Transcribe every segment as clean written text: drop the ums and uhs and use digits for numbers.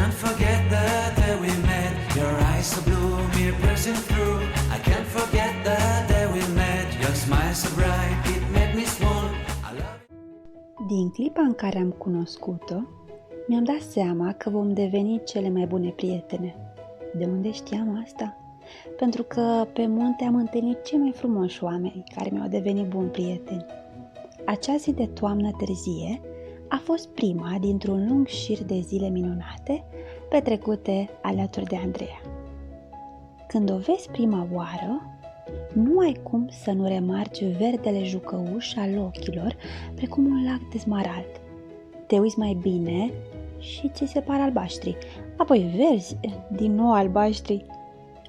can't forget the day we met. Your eyes so blue, me piercing through. I can't forget the day we met. Your smile so bright, it made me swoon. I love you. Din clipa în care am cunoscut-o, mi-am dat seama că vom deveni cele mai bune prietene. De unde știam asta? Pentru că pe munte am întâlnit cei mai frumoși oameni care mi-au devenit buni prieteni. Acea zi de toamnă târzie a fost prima dintr-un lung șir de zile minunate petrecute alături de Andreea. Când o vezi prima oară, nu ai cum să nu remarci verdele jucăuș al ochilor, precum un lac de smarald. Te uiți mai bine și ți se par albaștri, apoi verzi, din nou albaștri.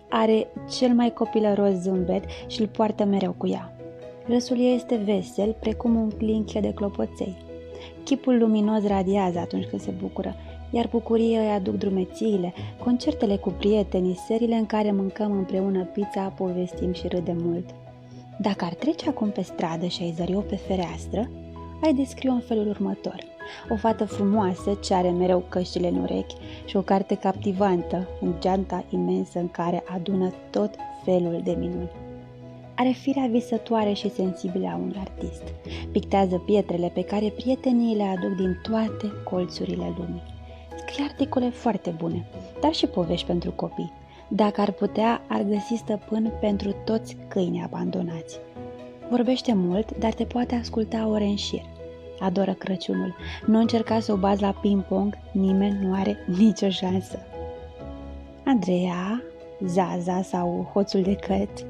Are cel mai copilăros zâmbet și îl poartă mereu cu ea. Râsul ei este vesel, precum un clinche de clopoței. Chipul luminos radiază atunci când se bucură, iar bucuria îi aduc drumețiile, concertele cu prietenii, serile în care mâncăm împreună pizza, povestim și râdem mult. Dacă ar trece acum pe stradă și ai zări-o pe fereastră, ai descrie-o în felul următor. O fată frumoasă ce are mereu căștile în urechi și o carte captivantă în geanta imensă în care adună tot felul de minuni. Are firea visătoare și sensibilă a unui artist. Pictează pietrele pe care prietenii le aduc din toate colțurile lumii. Scrie articole foarte bune, dar și povești pentru copii. Dacă ar putea, ar găsi stăpân pentru toți câinii abandonați. Vorbește mult, dar te poate asculta ore în șir. Adoră Crăciunul. Nu încerca să o bazi la ping-pong, nimeni nu are nicio șansă. Andreea, Zaza sau hoțul de căți,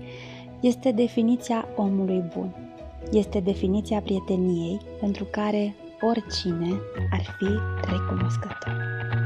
este definiția omului bun. Este definiția prieteniei pentru care oricine ar fi recunoscător.